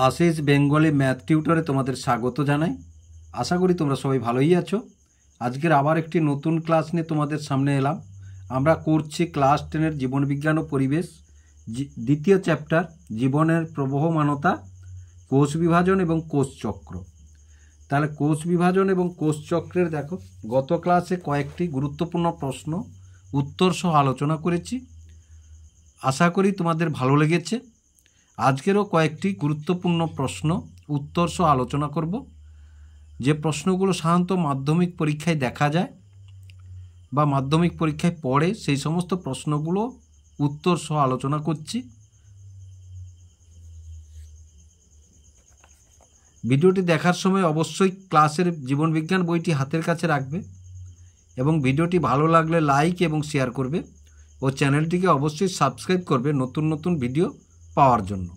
Ashis Bengali math টিউটরে তোমাদের স্বাগত জানাই। আশা করি তোমরা সবাই ভালোই আছো। আজকের আবার একটি নতুন ক্লাস নিয়ে তোমাদের সামনে এলাম। আমরা করছি ক্লাস 10-এর জীবনবিজ্ঞান ও পরিবেশ, দ্বিতীয় চ্যাপ্টার জীবনের প্রবহমানতা, কোষ বিভাজন এবং কোষচক্র। তাহলে কোষ বিভাজন এবং কোষচক্রের দেখো, গত ক্লাসে কয়েকটি গুরুত্বপূর্ণ প্রশ্ন উত্তর সহ আলোচনা করেছি। আশা করি তোমাদের ভালো লেগেছে। আজকেরও কয়েকটি গুরুত্বপূর্ণ প্রশ্ন উত্তর সহ আলোচনা করব, যে প্রশ্নগুলো সাধারণত মাধ্যমিক পরীক্ষায় দেখা যায় বা মাধ্যমিক পরীক্ষায় পড়ে, সেই সমস্ত প্রশ্নগুলো উত্তর সহ আলোচনা করছি। ভিডিওটি দেখার সময় অবশ্যই ক্লাসের জীবনবিজ্ঞান বইটি হাতের কাছে রাখবে এবং ভিডিওটি ভালো লাগলে লাইক এবং শেয়ার করবে ও চ্যানেলটিকে অবশ্যই সাবস্ক্রাইব করবে নতুন নতুন ভিডিও পাওয়ার জন্য।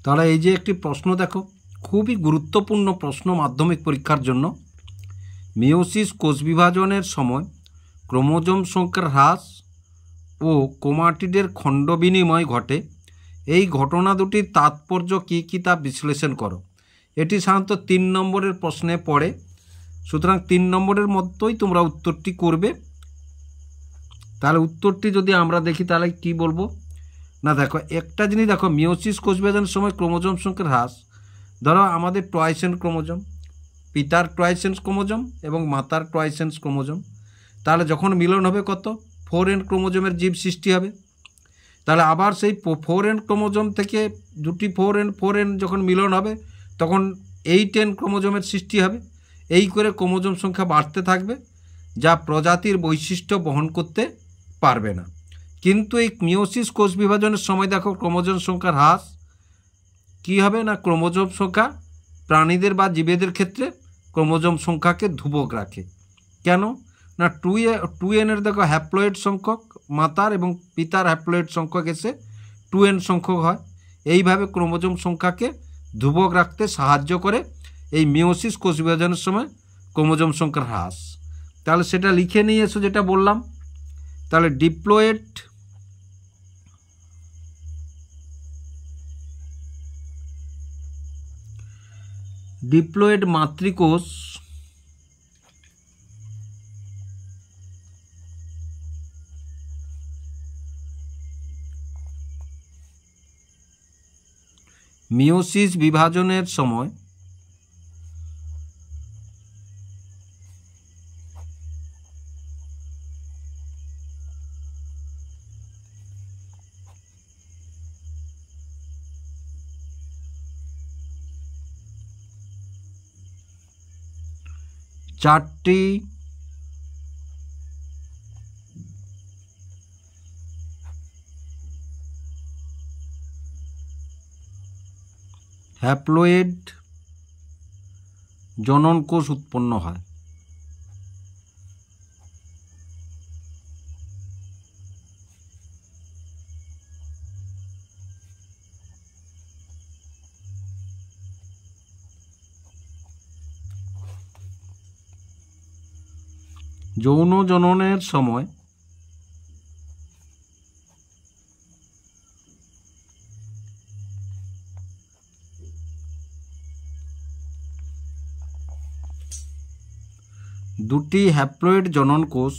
তাহলে এই যে একটি প্রশ্ন দেখো, খুবই গুরুত্বপূর্ণ প্রশ্ন মাধ্যমিক পরীক্ষার জন্য। মিওসিস কোষ বিভাজনের সময় ক্রোমোজোম সংখ্যার হ্রাস ও ক্রোমাটিডের খণ্ড বিনিময় ঘটে। এই ঘটনা দুটির তাৎপর্য কী কী তা বিশ্লেষণ করো। এটি সাধারণত 3 নম্বরের প্রশ্নে পড়ে, সুতরাং 3 নম্বরের মতোই তোমরা উত্তরটি করবে। তাহলে উত্তরটি যদি আমরা দেখি তাহলে কি বলবো না, দেখো একটা জিনিস দেখো, মিওসিস কোষ বিভাজনের সময় ক্রোমোজোম সংখ্যার হ্রাস, ধরো আমাদের টয়েসেন্স ক্রোমোজোম, পিতার টয়েসেন্স ক্রোমোজোম এবং মাতার টয়েসেন্স ক্রোমোজোম, তাহলে যখন মিলন হবে কত 4n ক্রোমোজোমের জীব সৃষ্টি হবে। তাহলে আবার সেই 4n ক্রোমোজোম থেকে দুটি 4n যখন মিলন হবে তখন 8n ক্রোমোজোমের সৃষ্টি হবে। এই করে ক্রোমোজোম সংখ্যা বাড়তে থাকবে, যা প্রজাতির বৈশিষ্ট্য বহন করতে পারবে না। কিন্তু এই মিওসিস কোষ বিভাজনের সময় দেখো ক্রোমোজোম সংখ্যার হ্রাস কী হবে না, ক্রোমোজোম সংখ্যা প্রাণীদের বা জীবেদের ক্ষেত্রে ক্রোমোজোম সংখ্যাকে ধ্রুবক রাখে। কেন না, 2n-এর দেখো হ্যাপ্লয়েড সংখ্যক মাতার এবং পিতার হ্যাপ্লয়েড সংখ্যক এসে 2n সংখ্যক হয়। এইভাবে ক্রোমোজোম সংখ্যাকে ধ্রুবক রাখতে সাহায্য করে এই মিওসিস কোষ বিভাজনের সময় ক্রোমোজোম সংখ্যার হ্রাস। তাহলে সেটা লিখে নিয়ে এসো যেটা বললাম। তাহলে ডিপ্লয়েড মাতৃকোষ মিওসিস বিভাজনের সময় চারটি হ্যাপ্লয়েড জননকোষ উৎপন্ন হয়। যৌন জননের সময় দুটি হ্যাপ্লয়েড জননকোষ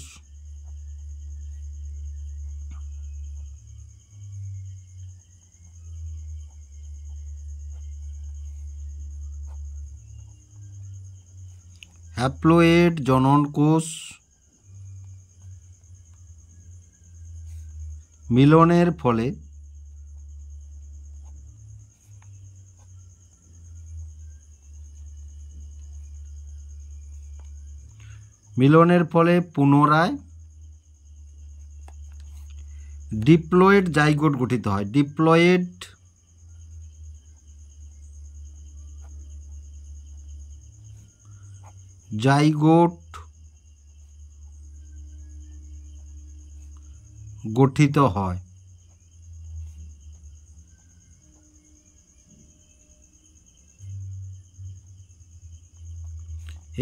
মিলনের ফলে পুনরায় ডিপ্লয়েড জাইগোট গঠিত হয়। ডিপ্লয়েড জাইগোট গঠিত হয়।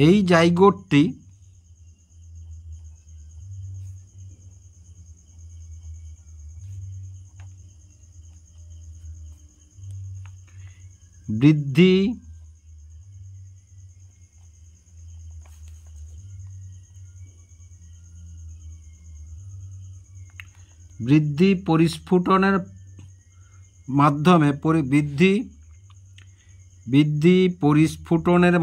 এই জাইগোটটি বৃদ্ধি পরিস্ফুটনের মাধ্যমে বৃদ্ধি পরিস্ফুটনের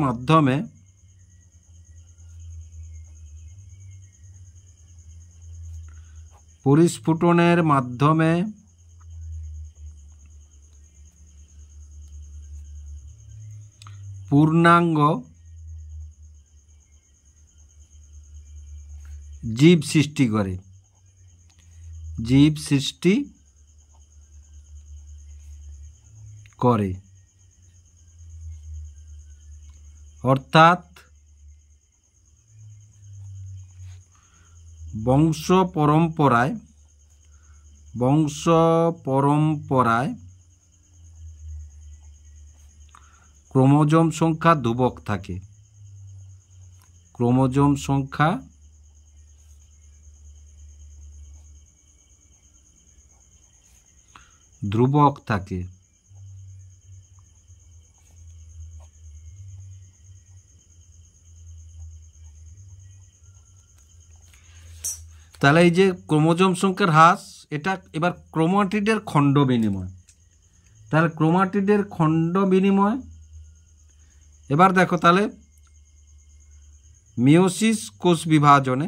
মাধ্যমে পূর্ণাঙ্গ জীব সৃষ্টি করে। অর্থাৎ বংশ পরম্পরায় ক্রোমোজোম সংখ্যা ধ্রুবক থাকে। তাহলে এই যে ক্রোমোজোম সংখ্যার হ্রাস, এটা এবার ক্রোমাটিডের খণ্ড বিনিময়। তাহলে ক্রোমাটিডের খণ্ড বিনিময়, এবার দেখো তাহলে মিওসিস কোষ বিভাজনে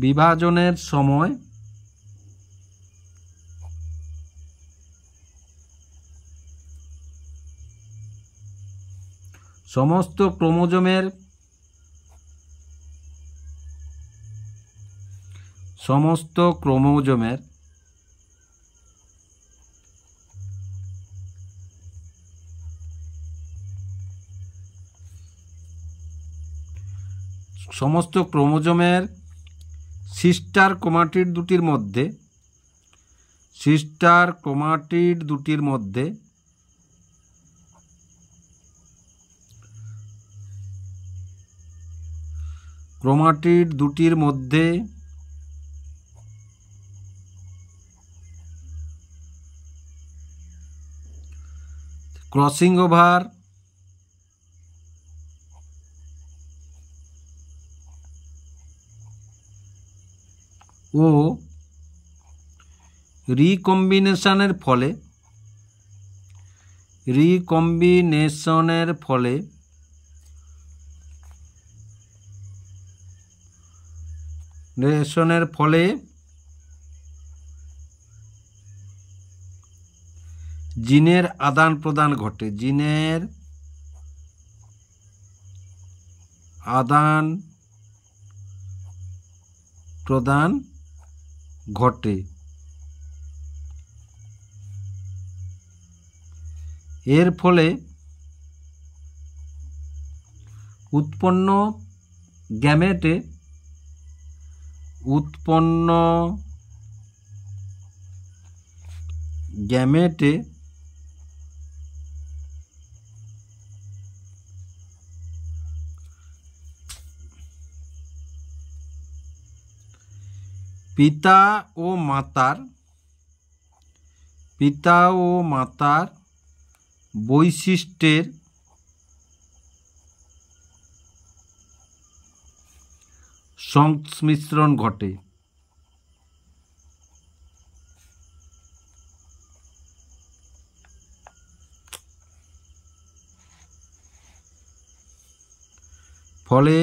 বিভাজনের সময় সমস্ত ক্রোমোজোমের সিস্টার ক্রোমাটিড দুটির মধ্যে ক্রসিং ওভার ও রিকম্বিনেশনের ফলে জিনের আদান প্রদান ঘটে। এর ফলে উৎপন্ন গ্যামেটে পিতা ও মাতার বৈশিষ্ট্যের সংমিশ্রণ ঘটে। ফলে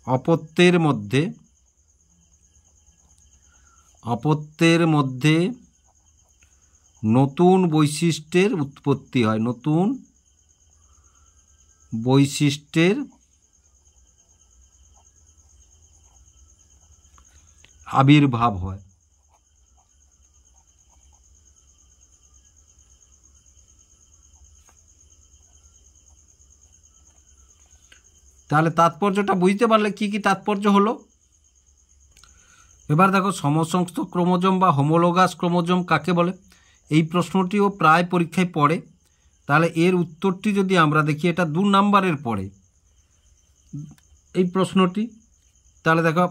অপত্যের মধ্যে নতুন বৈশিষ্ট্যের উৎপত্তি হয়, নতুন বৈশিষ্ট্যের আবির্ভাব হয়। তাহলে তাৎপর্যটা বুঝতে পারলে কি কি তাৎপর্য হলো। এবার দেখো সমসংস্থ ক্রোমোজোম বা হোমোলোগাস ক্রোমোজোম কাকে বলে। এই প্রশ্নটিও প্রায় পরীক্ষায় পড়ে। তাহলে এর উত্তরটি যদি আমরা দেখি, এটা 2 নম্বরের পড়ে এই প্রশ্নটি। তাহলে দেখো,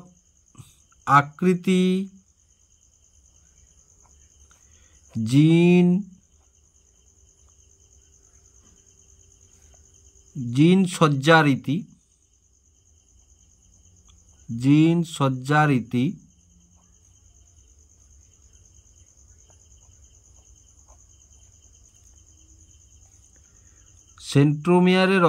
আকৃতি, জিন সজ্জারীতি, সেন্ট্রোমিয়ারের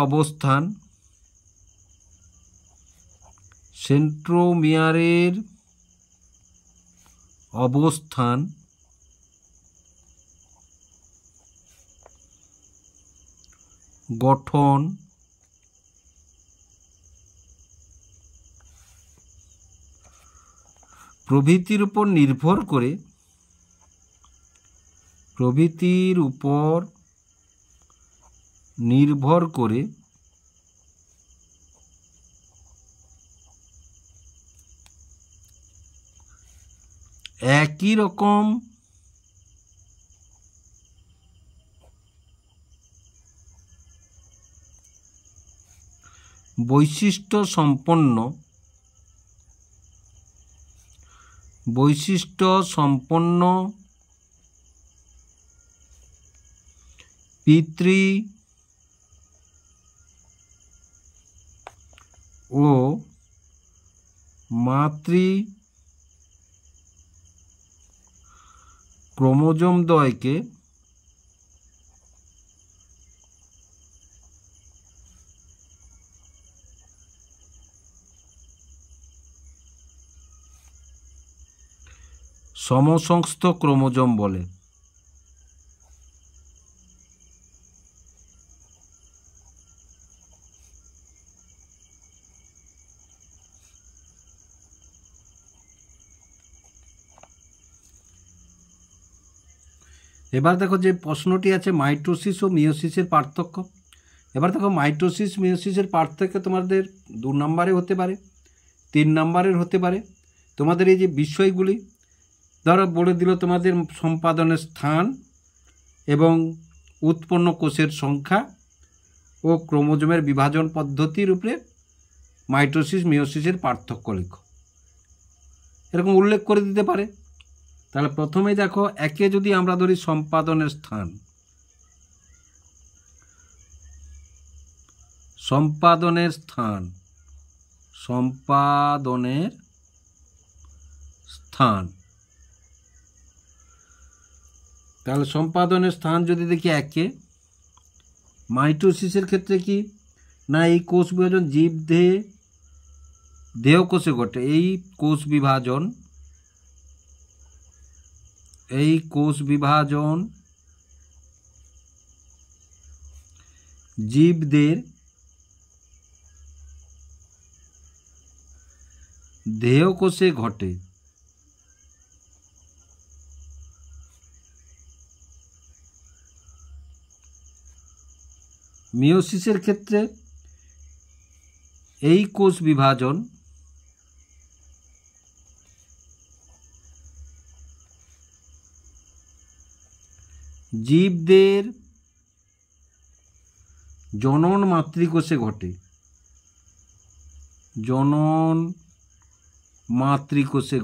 অবস্থান গঠন প্রভৃতির উপর নির্ভর করে একই রকম বৈশিষ্ট্য সম্পন্ন পিতৃ ও মাতৃ ক্রোমোজোমদ্বয়কে সমসংস্থ ক্রোমোজোম বলে। এবার দেখো যে প্রশ্নটি আছে মাইটোসিস ও মিওসিসের পার্থক্য। এবার দেখো, মাইটোসিস মিওসিসের পার্থক্য তোমাদের 2 নম্বরে হতে পারে, 3 নম্বরের হতে পারে। তোমাদের এই যে বিষয়গুলি ধরো বলে দিল, তোমাদের সম্পাদনের স্থান এবং উৎপন্ন কোষের সংখ্যা ও ক্রোমোজোমের বিভাজন পদ্ধতির উপরে মাইটোসিস মিওসিসের পার্থক্য লেখো, এরকম উল্লেখ করে দিতে পারে। তাহলে প্রথমেই দেখো, একে যদি আমরা ধরি সম্পাদনের স্থান, তাহলে সম্পাদনের স্থান যদি দেখি একে, মাইটোসিসের ক্ষেত্রে কি না, এই কোষ বিভাজন জীব দেহ কোষে ঘটে। এই কোষ বিভাজন জীবদের দেহ কোষে ঘটে। মিওসিসের ক্ষেত্রে এই কোষ বিভাজন জীবদের জনন মাতৃকোষে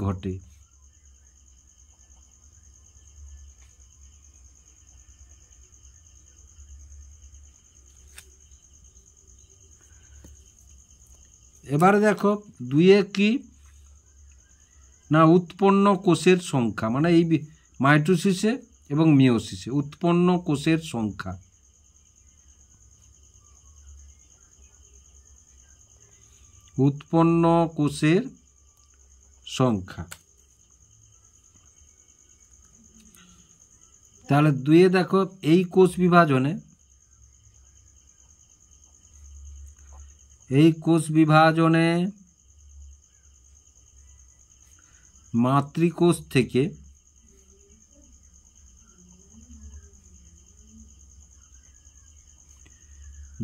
ঘটে। এবারে দেখো, 2 কি না, উৎপন্ন কোষের সংখ্যা, মানে এই মাইটোসিসে এবং মিওসিসে উৎপন্ন কোষের সংখ্যা। তাহলে 2 দেখো, এই কোষ বিভাজনে মাতৃকোষ থেকে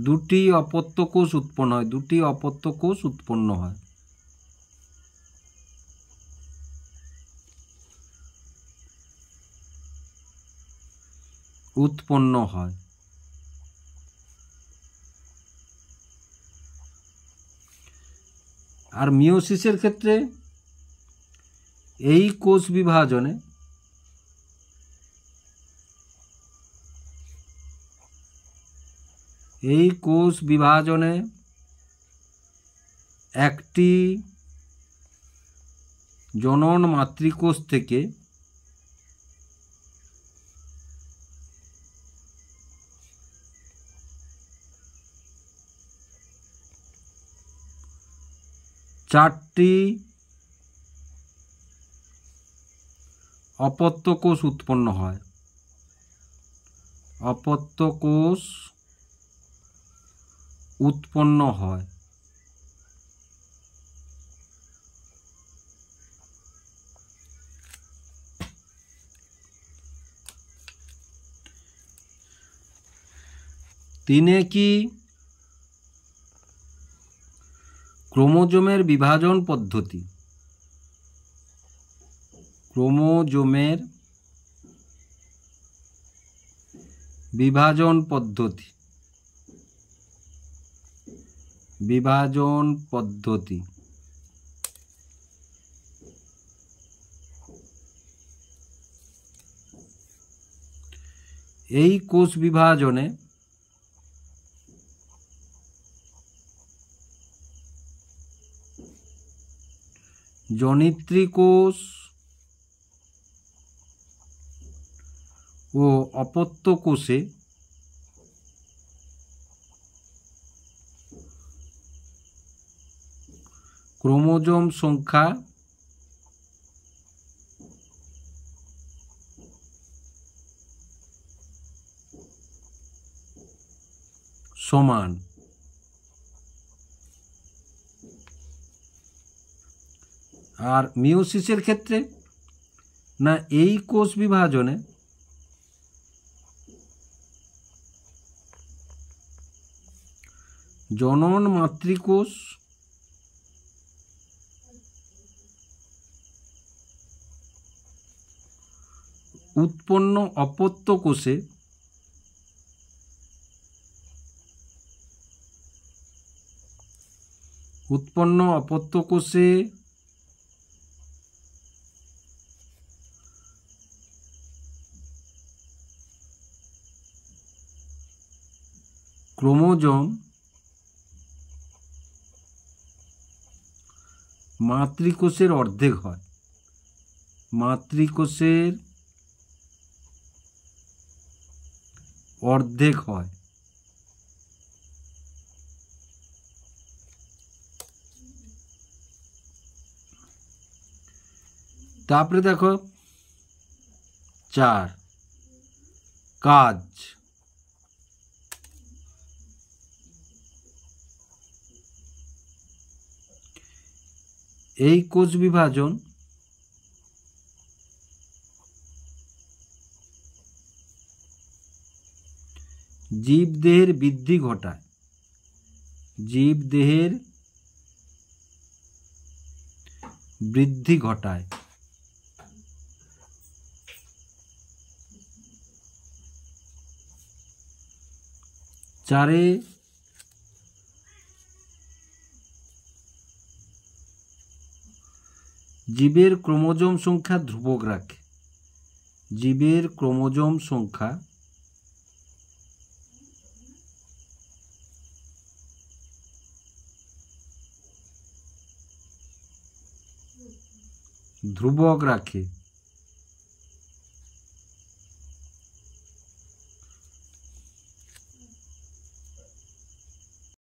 দুটি অপত্য কোষ উৎপন্ন হয়। উৎপন্ন হয়। আর মিওসিসের ক্ষেত্রে এই কোষ বিভাজনে একটি জনন মাতৃকোষ থেকে চারটি অপত্য কোষ উৎপন্ন হয়। অপত্য কোষ উৎপন্ন হয়। তিনে কি ক্রোমোজোমের বিভাজন পদ্ধতি? ক্রোমোজোমের বিভাজন পদ্ধতি এই কোষ বিভাজনে জনিত্রী কোষ ও অপত্য কোষে ক্রোমোজোম সংখ্যা সমান। আর মিওসিসের ক্ষেত্রে না, এই কোষ বিভাজনে জনন মাতৃকোষ উৎপন্ন অপত্য কোষে ক্রোমোজোম মাতৃকোষের অর্ধেক হয়। মাতৃকোষের অর্ধেক হয়। তারপরে দেখো 4 কাজ। এই কোষ বিভাজন জীবদেহের বৃদ্ধি ঘটায়। জীবদেহের বৃদ্ধি ঘটায়। চারে জীবের ক্রোমোজোম সংখ্যা ধ্রুবক রাখে। জীবের ক্রোমোজোম সংখ্যা ধ্রুবক রাখে।